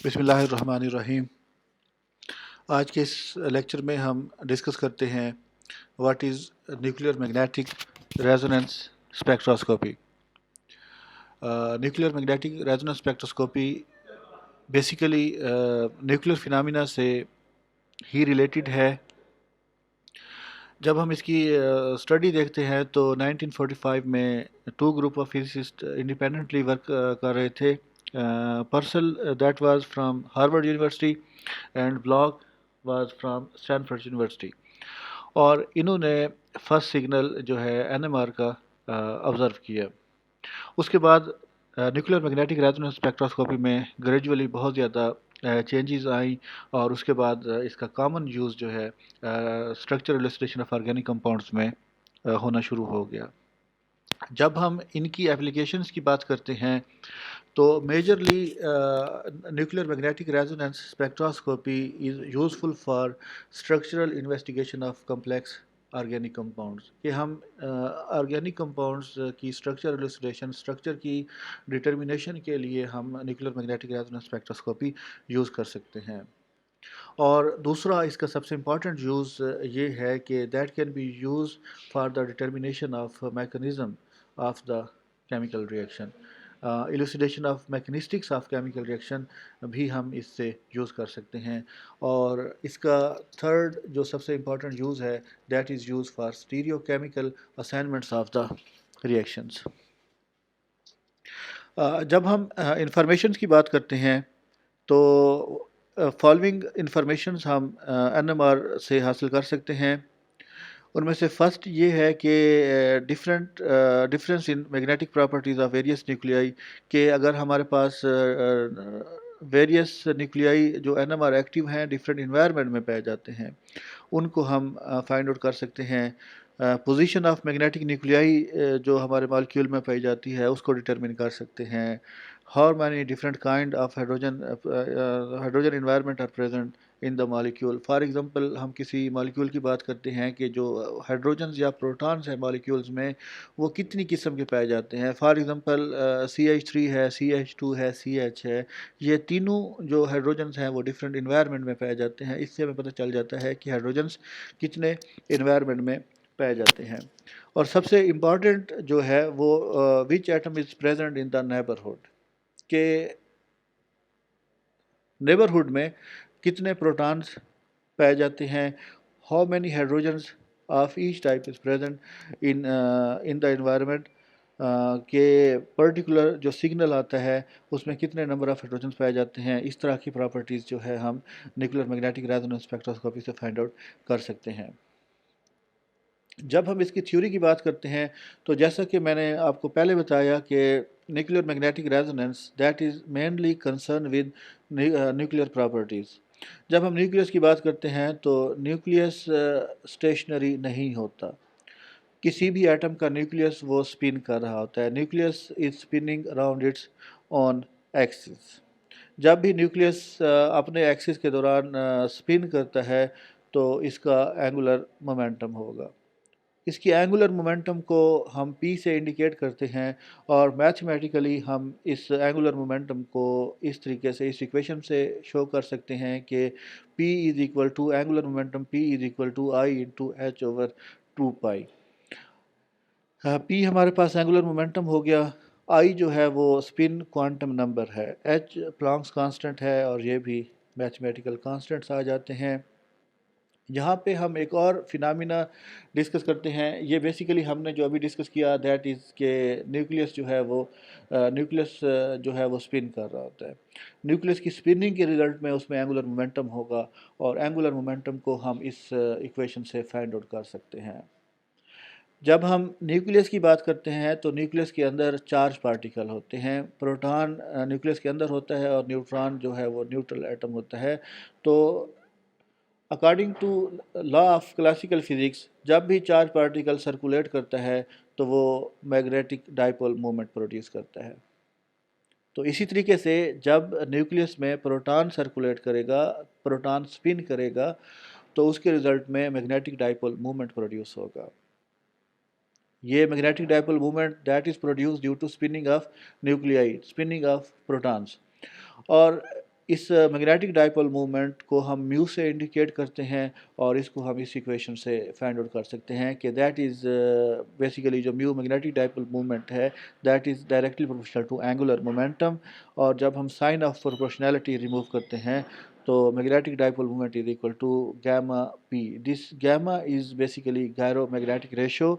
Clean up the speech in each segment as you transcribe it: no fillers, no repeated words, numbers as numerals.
بسم اللہ الرحمن الرحیم۔ آج کے اس لیکچر میں ہم ڈسکس کرتے ہیں what is nuclear magnetic resonance spectroscopy. Nuclear magnetic resonance spectroscopy basically nuclear phenomena سے ہی ریلیٹڈ ہے۔ جب ہم اس کی اسٹڈی دیکھتے ہیں تو 1945 میں 2 group of physicists independently work کر رہے تھے۔ Purcell that was from Harvard University and Bloch was from Stanford University, اور انہوں نے فرسٹ سگنل جو ہے NMR کا آبزرو کیا۔ اس کے بعد نیوکلیئر میگنیٹک ریزوننس اسپیکٹروسکوپی میں گریجولی بہت زیادہ چینجز آئیں، اور اس کے بعد اس کا کامن یوز جو ہے structure illustration of organic compounds میں ہونا شروع ہو گیا۔ جب ہم ان کی اپلیکیشنز کی بات کرتے ہیں تو majorly nuclear magnetic resonance spectroscopy is useful for structural investigation of complex organic compounds, کہ ہم آرگینک کمپاؤنڈس کی اسٹرکچر ایلسٹریشن، اسٹرکچر کی ڈٹرمنیشن کے لیے ہم nuclear magnetic resonance spectroscopy use کر سکتے ہیں۔ اور دوسرا اس کا سب سے امپورٹنٹ یوز یہ ہے کہ that can be use for the determination of mechanism of the chemical reaction, elucidation of mechanistics of chemical reaction بھی ہم اس سے یوز کر سکتے ہیں۔ اور اس کا تھرڈ جو سب سے امپورٹنٹ یوز ہے that is use for stereo chemical assignments of the reactions. جب ہم انفارمیشنز کی بات کرتے ہیں تو فالوئنگ انفارمیشنز ہم NMR سے حاصل کر سکتے ہیں۔ ان میں سے فرسٹ یہ ہے کہ difference in magnetic properties of various nuclei, کہ اگر ہمارے پاس ویریس نیوکلیائی جو NMR ایکٹیو ہیں ڈفرینٹ انوائرمنٹ میں پائے جاتے ہیں، ان کو ہم فائنڈ آؤٹ کر سکتے ہیں۔ پوزیشن آف میگنیٹک نیوکلیائی جو ہمارے مالیکیول میں پائی جاتی ہے اس کو ڈٹرمن کر سکتے ہیں۔ How many different kind of hydrogen environment are present in the molecule. For example ہم کسی مالیکیول کی بات کرتے ہیں کہ جو ہائیڈروجنز یا پروٹونز ہیں مالیکیولز میں، وہ کتنی قسم کے پائے جاتے ہیں۔ فار ایگزامپل CH3 ہے، CH2 ہے، CH ہے، یہ تینوں جو ہائیڈروجنز ہیں وہ ڈفرینٹ انوائرمنٹ میں پائے جاتے ہیں۔ اس سے ہمیں پتہ چل جاتا ہے کہ ہائیڈروجنز کتنے انوائرمنٹ میں پائے جاتے ہیں۔ اور سب سے امپورٹنٹ جو ہے وہ which atom is present in the neighbourhood, کہ نیبرہڈ میں کتنے پروٹونز پائے جاتے ہیں۔ How many hydrogens of H type is present in the environment, کہ پرٹیکولر جو سگنل آتا ہے اس میں کتنے نمبر آف ہائیڈروجنز پائے جاتے ہیں۔ اس طرح کی پراپرٹیز جو ہے ہم نیوکلیئر میگنیٹک ریزوننس اسپیکٹروسکوپی سے فائنڈ آؤٹ کر سکتے ہیں۔ جب ہم اس کی تھیوری کی بات کرتے ہیں تو جیسا کہ میں نے آپ کو پہلے بتایا کہ nuclear magnetic resonance that is mainly concern with nuclear properties. جب ہم نیوکلیس کی بات کرتے ہیں تو نیوکلیس اسٹیشنری نہیں ہوتا، کسی بھی ایٹم کا نیوکلیس وہ اسپن کر رہا ہوتا ہے۔ Nucleus is spinning around its own axis. جب بھی نیوکلیس اپنے ایکسس کے دوران اسپن کرتا ہے تو اس کا اینگولر مومنٹم ہوگا۔ اس کی اینگولر مومنٹم کو ہم P سے انڈیکیٹ کرتے ہیں، اور میتھمیٹیکلی ہم اس اینگولر مومنٹم کو اس طریقے سے اس ایکویشن سے شو کر سکتے ہیں کہ P is equal to angular momentum P is equal to I into H over 2π۔ P ہمارے پاس اینگولر مومنٹم ہو گیا، I جو ہے وہ اسپن کوانٹم نمبر ہے، H پلانکس کانسٹنٹ ہے، اور یہ بھی میتھمیٹیکل کانسٹنٹس آ جاتے ہیں۔ یہاں پہ ہم ایک اور فینامنا ڈسکس کرتے ہیں۔ یہ بیسیکلی ہم نے جو ابھی ڈسکس کیا دیٹ از کہ نیوکلیس جو ہے وہ اسپن کر رہا ہوتا ہے۔ نیوکلیس کی اسپننگ کے ریزلٹ میں اس میں اینگولر مومنٹم ہوگا، اور اینگولر مومنٹم کو ہم اس ایکویشن سے فائنڈ آؤٹ کر سکتے ہیں۔ جب ہم نیوکلیس کی بات کرتے ہیں تو نیوکلیس کے اندر چارج پارٹیکل ہوتے ہیں۔ پروٹون نیوکلیس کے اندر ہوتا ہے، اور نیوٹران جو ہے وہ نیوٹرل ایٹم ہوتا ہے۔ تو according to law of classical physics, جب بھی چارج پارٹیکل سرکولیٹ کرتا ہے تو وہ میگنیٹک ڈائپول مومنٹ پروڈیوس کرتا ہے۔ تو اسی طریقے سے جب نیوکلیس میں پروٹون سرکولیٹ کرے گا، پروٹون اسپن کرے گا، تو اس کے رزلٹ میں میگنیٹک ڈائپول مومنٹ پروڈیوس ہوگا۔ یہ magnetic dipole moment that is produce due to spinning of nuclei, spinning of protons. اور اس میگنیٹک ڈائپول مومنٹ کو ہم میو سے انڈیکیٹ کرتے ہیں اور اس کو ہم اس ایکویشن سے فائنڈ آؤٹ کر سکتے ہیں کہ دیٹ از بیسیکلی جو میو میگنیٹک ڈائپول مومنٹ ہے that is directly proportional to angular momentum. اور جب ہم سائن آف پروپورشنالٹی ریموو کرتے ہیں تو magnetic dipole moment is equal to gamma P. This gamma is basically gyromagnetic ratio.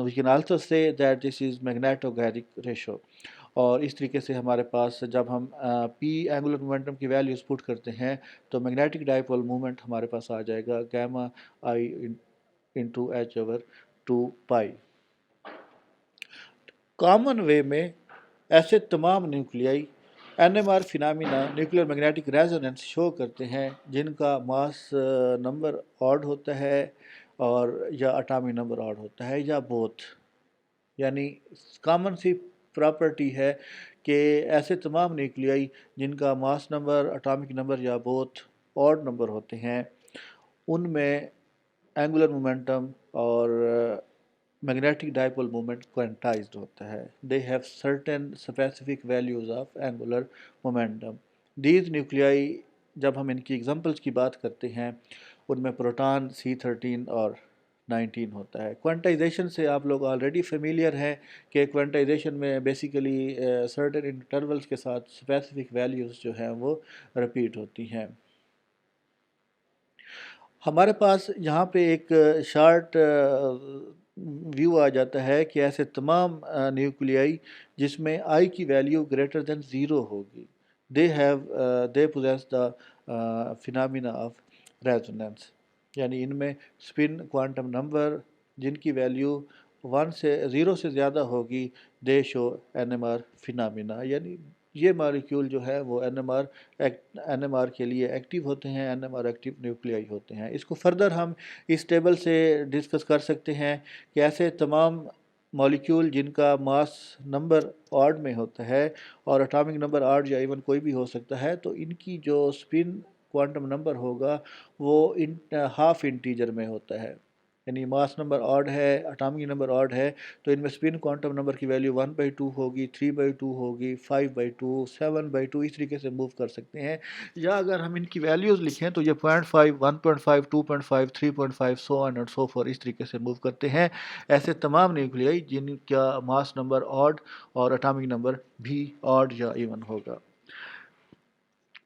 We can also say that this is magnetogyric ratio. اور اس طریقے سے ہمارے پاس جب ہم پی اینگولر مومنٹم کی ویلیوز پٹ کرتے ہیں تو میگنیٹک ڈائپول مومنٹ ہمارے پاس آ جائے گا gamma I into H over 2 pi. Common way میں ایسے تمام nuclei N M R phenomena nuclear magnetic resonance show کرتے ہیں جن کا ماس نمبر آڈ ہوتا ہے اور یا اٹامک نمبر آڈ ہوتا ہے یا بوتھ. یعنی کامن سی پراپرٹی ہے کہ ایسے تمام نیوکلیائی جن کا ماس نمبر اٹامک نمبر یا بوتھ آڈ نمبر ہوتے ہیں ان میں اینگولر مومنٹم اور میگنیٹک ڈائپول مومنٹ کوانٹائزڈ ہوتا ہے. They have certain specific values of angular momentum. These nuclei جب ہم ان کی ایگزامپلس کی بات کرتے ہیں ان میں پروٹان C13 اور 19 ہوتا ہے. کوانٹائزیشن سے آپ لوگ آلریڈی فیملیئر ہیں کہ کوانٹائزیشن میں بیسیکلی سرٹن انٹرولز کے ساتھ اسپیسیفک ویلیوز جو ہیں وہ رپیٹ ہوتی ہیں. ہمارے پاس یہاں پہ ایک شارٹ ویو آ جاتا ہے کہ ایسے تمام نیوکلیائی جس میں آئی کی ویلیو گریٹر دین 0 ہوگی they possess the phenomena of resonance. یعنی ان میں اسپن کوانٹم نمبر جن کی ویلیو 0 سے زیادہ ہوگی they show N M R phenomena. یعنی یہ مالیکیول جو ہے وہ این ایم آر کے لیے ایکٹیو ہوتے ہیں, این ایم آر ایکٹیو نیوکلیائی ہوتے ہیں. اس کو فردر ہم اس ٹیبل سے ڈسکس کر سکتے ہیں کہ ایسے تمام مالیکیول جن کا ماس نمبر آڈ میں ہوتا ہے اور اٹامک نمبر آڈ یا ایون کوئی بھی ہو سکتا ہے تو ان کی جو اسپن کوانٹم نمبر ہوگا وہ ہاف انٹیجر میں ہوتا ہے. یعنی ماس نمبر آڈ ہے, اٹامک نمبر آڈ ہے تو ان میں اسپن کوانٹم نمبر کی ویلیو 1/2 ہوگی, 3/2 ہوگی, 5/2, 7/2 اس طریقے سے موو کر سکتے ہیں. یا اگر ہم ان کی ویلیوز لکھیں تو یہ 0.5, 1.5, 2.5, 3.5 سو آن اینڈ سو فور اس طریقے سے موو کرتے ہیں. ایسے تمام نیوکلیائی جن کا ماس نمبر آڈ اور اٹامک نمبر بھی آڈ یا ایون ہوگا.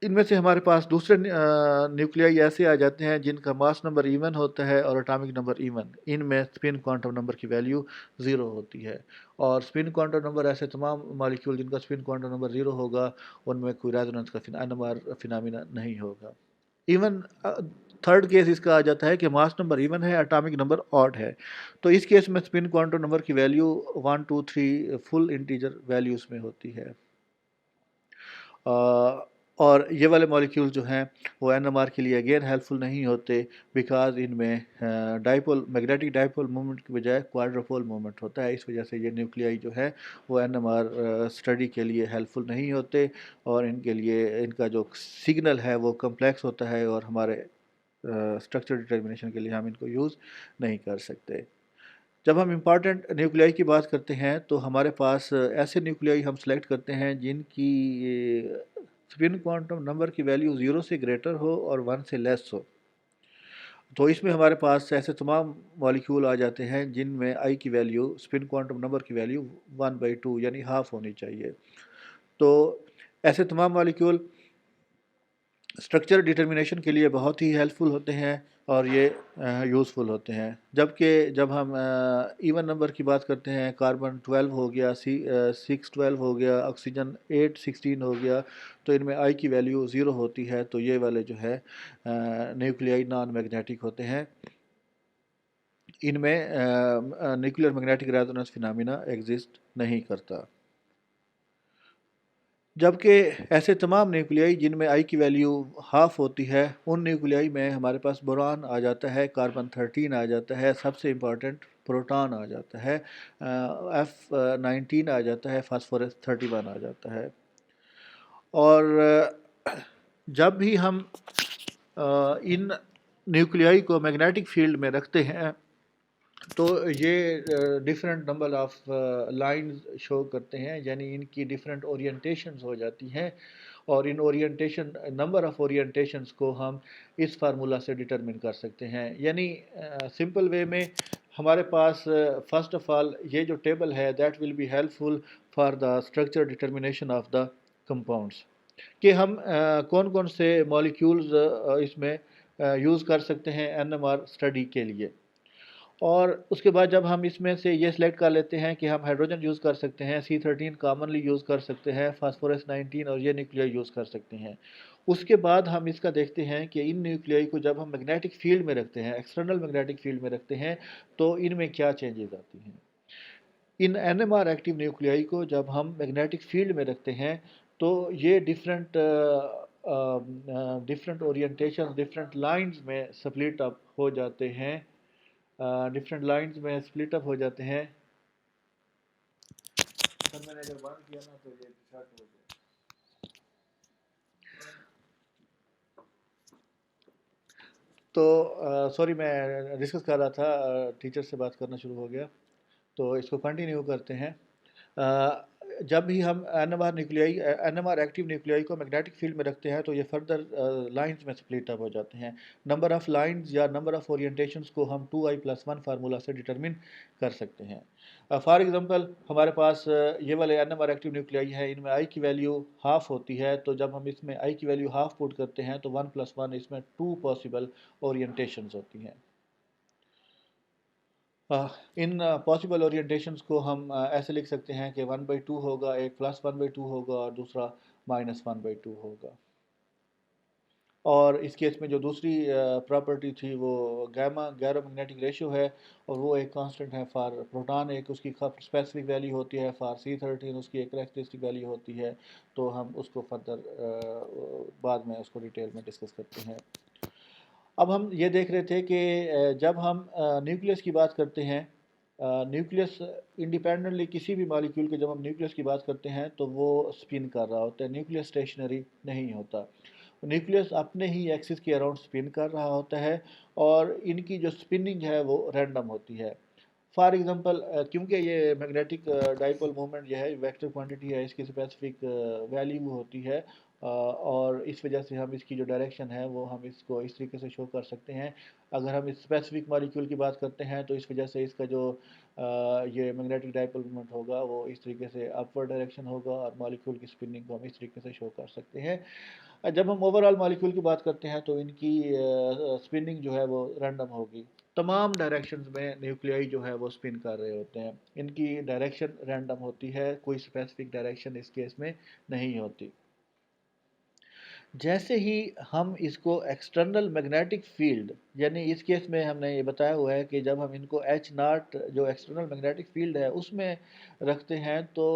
ان میں سے ہمارے پاس دوسرے نیوکلیائی ایسے آ جاتے ہیں جن کا ماس نمبر ایون ہوتا ہے اور اٹامک نمبر ایون. ان میں اسپن کوانٹم نمبر کی ویلیو 0 ہوتی ہے. اور اسپن کوانٹم نمبر ایسے تمام مالیکیول جن کا اسپن کوانٹم نمبر 0 ہوگا ان میں کوئی ریزوننس کا این ایم آر فینامینا نہیں ہوگا. ایون تھرڈ کیس اس کا آ جاتا ہے کہ ماس نمبر ایون ہے, اٹامک نمبر آڈ ہے, تو اس کیس میں اسپن کوانٹم نمبر کی ویلیو 1, 2, 3 فل انٹیجر ویلیوز میں ہوتی ہے. اور یہ والے مالیکیول جو ہیں وہ این ایم آر کے لیے اگین ہیلپ فل نہیں ہوتے بیکاز ان میں میگنیٹک ڈائپول مومنٹ کی بجائے کوادروپول مومنٹ ہوتا ہے. اس وجہ سے یہ نیوکلیائی جو ہے وہ این ایم آر اسٹڈی کے لیے ہیلپ فل نہیں ہوتے اور ان کے لیے ان کا جو سگنل ہے وہ کمپلیکس ہوتا ہے اور ہمارے اسٹرکچر ڈٹرمنیشن کے لیے ہم ان کو یوز نہیں کر سکتے. جب ہم امپارٹنٹ نیوکلیائی کی بات کرتے ہیں تو ہمارے پاس ایسے نیوکلیائی ہم سلیکٹ کرتے ہیں جن کی اسپن کوانٹم نمبر کی ویلیو 0 سے گریٹر ہو اور 1 سے لیس ہو. تو اس میں ہمارے پاس ایسے تمام مالیکیول آ جاتے ہیں جن میں آئی کی ویلیو اسپن کوانٹم نمبر کی ویلیو 1/2 یعنی ہاف ہونی چاہیے. تو ایسے تمام مالیکیول اسٹرکچر ڈٹرمنیشن کے لیے بہت ہی ہیلپ فل ہوتے ہیں اور یہ یوزفل ہوتے ہیں. جبکہ جب ہم ایون نمبر کی بات کرتے ہیں کاربن 12 ہو گیا, 612 ہو گیا, آکسیجن 816 ہو گیا, تو ان میں آئی کی ویلیو 0 ہوتی ہے. تو یہ والے جو ہے نیوکلیائی نان میگنیٹک ہوتے ہیں. ان میں nuclear magnetic resonance phenomena exist نہیں کرتا. جبکہ ایسے تمام نیوکلیائی جن میں آئی کی ویلیو ہاف ہوتی ہے ان نیوکلیائی میں ہمارے پاس بوران آ جاتا ہے, کاربن 13 آ جاتا ہے, سب سے امپورٹنٹ پروٹان آ جاتا ہے, F19 آ جاتا ہے, فاسفورس 31 آ جاتا ہے. اور جب بھی ہم ان نیوکلیائی کو میگنیٹک فیلڈ میں رکھتے ہیں تو یہ ڈفرینٹ نمبر آف لائنز شو کرتے ہیں, یعنی ان کی ڈفرینٹ اورینٹیشنز ہو جاتی ہیں اور ان اورینٹیشن نمبر آف اورینٹیشنس کو ہم اس فارمولا سے ڈٹرمن کر سکتے ہیں. یعنی سمپل وے میں ہمارے پاس فرسٹ آف آل یہ جو ٹیبل ہے that will be helpful for the structure determination of the compounds کہ ہم کون کون سے مالیکیولز اس میں یوز کر سکتے ہیں این ایم آر اسٹڈی کے لیے. اور اس کے بعد جب ہم اس میں سے یہ سلیکٹ کر لیتے ہیں کہ ہم ہائیڈروجن یوز کر سکتے ہیں, C13 کامنلی یوز کر سکتے ہیں, فاسفورس 19 اور یہ نیوکلیائی یوز کر سکتے ہیں. اس کے بعد ہم اس کا دیکھتے ہیں کہ ان نیوکلیائی کو جب ہم میگنیٹک فیلڈ میں رکھتے ہیں, ایکسٹرنل میگنیٹک فیلڈ میں رکھتے ہیں, تو ان میں کیا چینجز آتی ہیں. ان N M R active nuclei کو جب ہم میگنیٹک فیلڈ میں رکھتے ہیں تو یہ ڈفرینٹ اورینٹیشن ڈفرینٹ لائنز میں سپلٹ اپ ہو جاتے ہیں, ڈفرینٹ لائنز میں سپلٹ اپ ہو جاتے ہیں. سر میں نے اگر بند کیا نا تو یہ شارٹ ہو گیا. تو سوری میں ڈسکس کر رہا تھا, ٹیچر سے بات کرنا شروع ہو گیا, تو اس کو کنٹینیو کرتے ہیں. جب بھی ہم N M R active nuclei کو میگنیٹک فیلڈ میں رکھتے ہیں تو یہ فردر لائنز میں سپلٹ اپ ہو جاتے ہیں. نمبر آف لائنز یا نمبر آف اورینٹیشنز کو ہم 2i+1 فارمولا سے ڈٹرمن کر سکتے ہیں. فار ایگزامپل ہمارے پاس یہ والے این ایم آر ایکٹیو نیوکلیائی ہیں, ان میں آئی کی ویلیو ہاف ہوتی ہے, تو جب ہم اس میں آئی کی ویلیو ہاف پٹ کرتے ہیں تو 1+1 اس میں 2 پاسبل اورینٹیشنز ہوتی ہیں. ان پاسبل اورینٹیشنز کو ہم ایسے لکھ سکتے ہیں کہ 1/2 ہوگا, ایک +1/2 ہوگا اور دوسرا -1/2 ہوگا. اور اس کیس میں جو دوسری پراپرٹی تھی وہ گیرو میگنیٹک ریشو ہے, اور وہ ایک کانسٹنٹ ہے فار پروٹان, ایک اس کی اسپیسیفک ویلیو ہوتی ہے, فار C13 اس کی ایک کریکٹرسٹک ویلیو ہوتی ہے. تو ہم اس کو فردر بعد میں اس کو ڈیٹیل میں ڈسکس کرتے ہیں. اب ہم یہ دیکھ رہے تھے کہ جب ہم نیوکلیس کی بات کرتے ہیں, نیوکلیس انڈیپینڈنٹلی کسی بھی مالیکیول کے جب ہم نیوکلیس کی بات کرتے ہیں تو وہ سپن کر رہا ہوتا ہے. نیوکلیس اسٹیشنری نہیں ہوتا, نیوکلیس اپنے ہی ایکسس کے اراؤنڈ سپن کر رہا ہوتا ہے, اور ان کی جو سپننگ ہے وہ رینڈم ہوتی ہے. فار ایگزامپل کیونکہ یہ میگنیٹک ڈائپول مومنٹ جو ہے ویکٹر کوانٹٹی ہے, اس کی اسپیسیفک ویلیو ہوتی ہے, اور اس وجہ سے ہم اس کی جو ڈائریکشن ہے وہ ہم اس کو اس طریقے سے شو کر سکتے ہیں. اگر ہم اسپیسیفک مالیکیول کی بات کرتے ہیں تو اس وجہ سے اس کا جو یہ میگنیٹک ڈائپول مومنٹ ہوگا وہ اس طریقے سے اپورڈ ڈائریکشن ہوگا, اور مالیکیول کی سپننگ کو ہم اس طریقے سے شو کر سکتے ہیں. جب ہم اوور آل مالیکیول کی بات کرتے ہیں تو ان کی سپننگ جو ہے وہ رینڈم ہوگی. تمام ڈائریکشنز میں نیوکلیائی جو ہے وہ سپن کر رہے ہوتے ہیں, ان کی ڈائریکشن رینڈم ہوتی ہے, کوئی اسپیسیفک ڈائریکشن اس کیس میں نہیں ہوتی. جیسے ہی ہم اس کو ایکسٹرنل میگنیٹک فیلڈ, یعنی اس کیس میں ہم نے یہ بتایا ہوا ہے کہ جب ہم ان کو H0 جو ایکسٹرنل میگنیٹک فیلڈ ہے اس میں رکھتے ہیں تو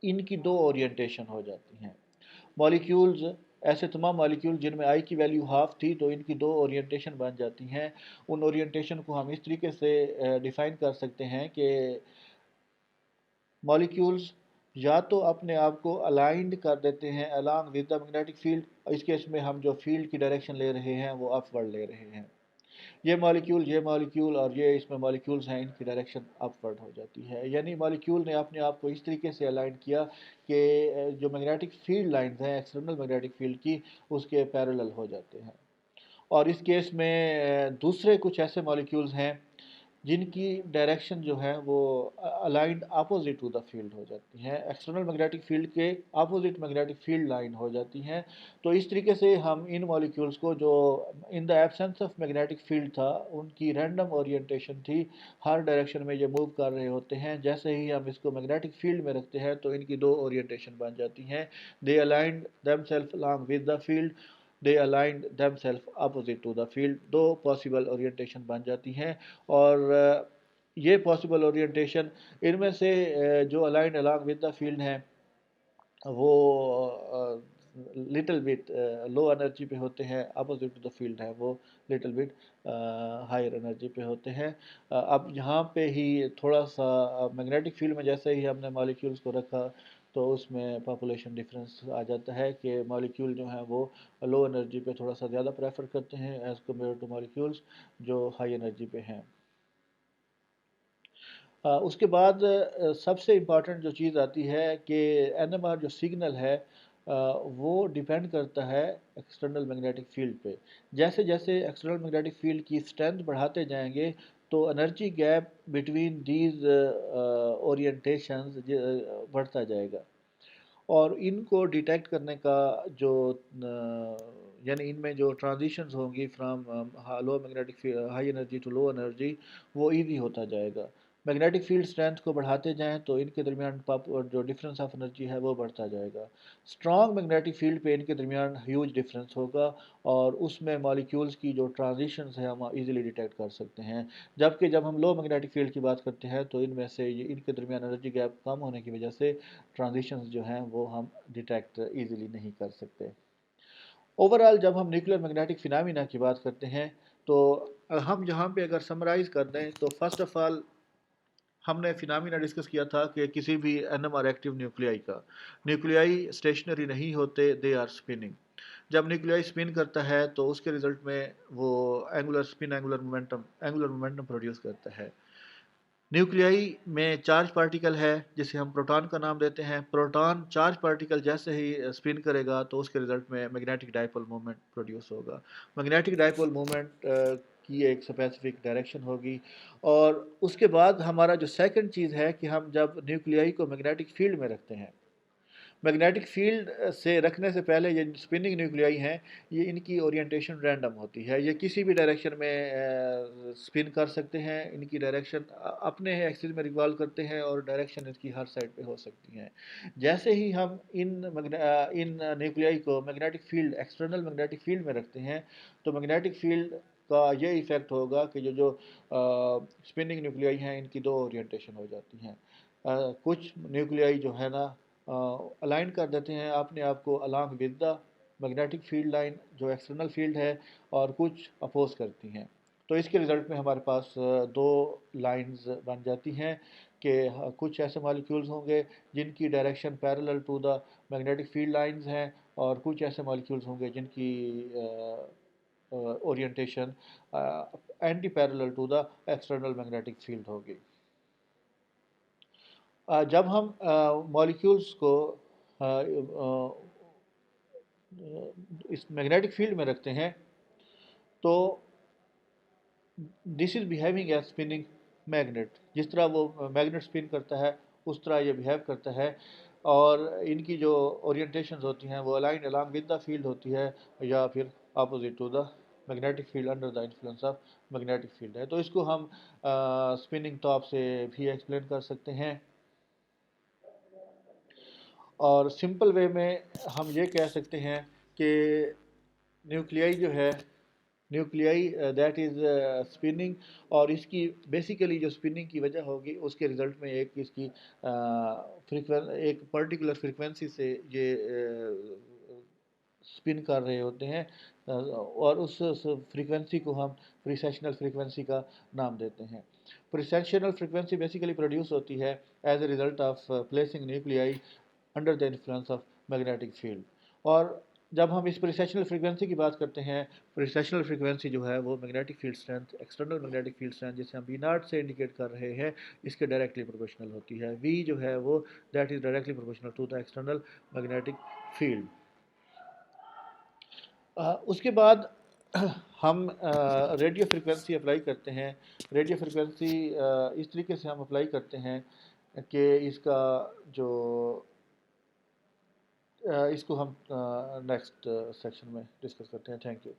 ان کی دو اورینٹیشن ہو جاتی ہیں. مالیکیولز, ایسے تمام مالیکیول جن میں آئی کی ویلیو ہاف تھی تو ان کی دو اورینٹیشن بن جاتی ہیں. ان اورینٹیشن کو ہم اس طریقے سے ڈیفائن کر سکتے ہیں کہ مالیکیولز یا تو اپنے آپ کو الائنڈ کر دیتے ہیں along with the magnetic field, اس کیس میں ہم جو فیلڈ کی ڈائریکشن لے رہے ہیں وہ اپ ورڈ لے رہے ہیں. یہ مالیکیول اور یہ اس میں مالیکیولز ہیں, ان کی ڈائریکشن اپ ورڈ ہو جاتی ہے. یعنی مالیکیول نے اپنے آپ کو اس طریقے سے الائن کیا کہ جو میگنیٹک فیلڈ لائنز ہیں ایکسٹرنل میگنیٹک فیلڈ کی, اس کے پیرالل ہو جاتے ہیں. اور اس کیس میں دوسرے کچھ ایسے مالیکیولز ہیں جن کی ڈائریکشن جو ہے وہ aligned opposite to the field ہو جاتی ہیں, ایکسٹرنل میگنیٹک فیلڈ کے اپوزٹ میگنیٹک فیلڈ لائن ہو جاتی ہیں. تو اس طریقے سے ہم ان مالیکیولز کو جو in the absence of magnetic field تھا, ان کی رینڈم اورینٹیشن تھی, ہر ڈائریکشن میں یہ موو کر رہے ہوتے ہیں. جیسے ہی ہم اس کو میگنیٹک فیلڈ میں رکھتے ہیں تو ان کی دو اورینٹیشن بن جاتی ہیں. They aligned them self along with the field, they aligned themselves opposite to the field. دو پاسبل اورینٹیشن بن جاتی ہیں, اور یہ پاسبل اورینٹیشن ان میں سے جو aligned along with the field ہیں وہ لٹل بٹ لو انرجی پہ ہوتے ہیں, اپوزٹ ٹو دا فیلڈ ہے وہ لٹل بٹ ہائر انرجی پہ ہوتے ہیں. اب یہاں پہ ہی تھوڑا سا میگنیٹک فیلڈ میں جیسے ہی ہم نے مالیکیولز کو رکھا تو اس میں پاپولیشن ڈفرینس آ جاتا ہے کہ مالیکیول جو ہیں وہ لو انرجی پہ تھوڑا سا زیادہ پریفر کرتے ہیں ایز کمپیئر ٹو مالیکیولز جو ہائی انرجی پہ ہیں. اس کے بعد سب سے امپارٹنٹ جو چیز آتی ہے کہ این ایم آر جو سگنل ہے وہ ڈیپینڈ کرتا ہے ایکسٹرنل میگنیٹک فیلڈ پہ. جیسے جیسے ایکسٹرنل میگنیٹک فیلڈ کی اسٹرینتھ بڑھاتے جائیں گے تو energy gap between these orientations بڑھتا جائے گا. اور ان کو ڈیٹیکٹ کرنے کا جو یعنی ان میں جو ٹرانزیشنز ہوں گی from low magnetic high energy to low energy وہ ایزی ہوتا جائے گا. میگنیٹک فیلڈ اسٹرینتھ کو بڑھاتے جائیں تو ان کے درمیان جو ڈفرینس آف انرجی ہے وہ بڑھتا جائے گا. اسٹرانگ میگنیٹک فیلڈ پہ ان کے درمیان ہیوج ڈفرینس ہوگا اور اس میں مالیکیولز کی جو ٹرانزیشنز ہیں ہم ایزیلی ڈیٹیکٹ کر سکتے ہیں. جبکہ جب ہم لو میگنیٹک فیلڈ کی بات کرتے ہیں تو ان میں سے ان کے درمیان انرجی گیپ کم ہونے کی وجہ سے ٹرانزیشنز جو ہیں وہ ہم ڈیٹیکٹ ایزیلی نہیں کر سکتے. اوورآل جب ہم نیوکلیر میگنیٹک فینامینا کی بات کرتے ہیں تو ہم جہاں پہ اگر سمرائز کر دیں تو فرسٹ آف آل ہم نے فینامینا ڈسکس کیا تھا کہ کسی بھی NMR آر ایکٹیو نیوکلیائی کا نیوکلیائی اسٹیشنری نہیں ہوتے, دے آر اسپننگ. جب نیوکلیائی اسپن کرتا ہے تو اس کے ریزلٹ میں وہ اینگولر مومنٹم پروڈیوس کرتا ہے. نیوکلیائی میں چارج پارٹیکل ہے جسے ہم پروٹون کا نام دیتے ہیں. پروٹون چارج پارٹیکل جیسے ہی اسپن کرے گا تو اس کے ریزلٹ میں میگنیٹک ڈائپول مومنٹ پروڈیوس ہوگا. میگنیٹک ڈائپول مومنٹ کی ایک اسپیسیفک ڈائریکشن ہوگی. اور اس کے بعد ہمارا جو سیکنڈ چیز ہے کہ ہم جب نیوکلیائی کو میگنیٹک فیلڈ میں رکھتے ہیں, میگنیٹک فیلڈ سے رکھنے سے پہلے یہ اسپننگ نیوکلیائی ہیں یہ ان کی اورینٹیشن رینڈم ہوتی ہے. یہ کسی بھی ڈائریکشن میں اسپن کر سکتے ہیں. ان کی ڈائریکشن اپنے ایکسس میں ریوالو کرتے ہیں اور ڈائریکشن اس کی ہر سائڈ پہ ہو سکتی ہیں. جیسے ہی ہم ان نیوکلیائی کو magnetic field external magnetic field میں رکھتے ہیں تو میگنیٹک فیلڈ کا یہ ایفیکٹ ہوگا کہ جو اسپننگ نیوکلیائی ہیں ان کی دو اورینٹیشن ہو جاتی ہیں. کچھ نیوکلیائی جو ہے نا الائن کر دیتے ہیں اپنے آپ کو along with the magnetic field line جو ایکسٹرنل فیلڈ ہے, اور کچھ اپوز کرتی ہیں. تو اس کے ریزلٹ میں ہمارے پاس دو لائنز بن جاتی ہیں کہ کچھ ایسے مالیکیولز ہوں گے جن کی direction parallel to the magnetic field lines ہیں, اور کچھ ایسے مالیکیولز ہوں گے جن کی orientation anti parallel to the external magnetic field ہوگی. جب ہم مالیکیولز کو اس میگنیٹک فیلڈ میں رکھتے ہیں تو دس از بیہیونگ ایز اسپننگ میگنیٹ. جس طرح وہ میگنیٹ اسپن کرتا ہے اس طرح یہ بیہیو کرتا ہے, اور ان کی جو اورینٹیشنز ہوتی ہیں وہ align along with the field ہوتی ہے یا پھر opposite to the magnetic field under the influence of magnetic field ہے. تو اس کو ہم اسپننگ ٹاپ سے بھی ایکسپلین کر سکتے ہیں. اور سمپل وے میں ہم یہ کہہ سکتے ہیں کہ نیوکلیائی جو ہے نیوکلیائی دیٹ از اسپننگ, اور اس کی بیسیکلی جو اسپننگ کی وجہ ہوگی اس کے ریزلٹ میں ایک اس کی ایک پرٹیکولر فریکوینسی سے یہ اسپن کر رہے ہوتے ہیں, اور اس فریکوینسی کو ہم پریسیشنل فریکوینسی کا نام دیتے ہیں. پریسیشنل فریکوینسی بیسیکلی پروڈیوس ہوتی ہے as a result of placing nuclei under the influence of magnetic field. اور جب ہم اس پریسیشنل فریکوینسی کی بات کرتے ہیں, پریسیشنل فریکوینسی جو ہے وہ magnetic field strength external magnetic field strength جسے ہم V0 سے انڈیکیٹ کر رہے ہیں اس کے ڈائریکٹلی پروپورشنل ہوتی ہے. V جو ہے وہ that is directly proportional to the external magnetic field. اس کے بعد ہم ریڈیو فریکوینسی اپلائی کرتے ہیں. ریڈیو فریکوینسی اس طریقے سے ہم اپلائی کرتے ہیں کہ اس کا جو اس کو ہم نیکسٹ سیکشن میں ڈسکس کرتے ہیں. Thank you.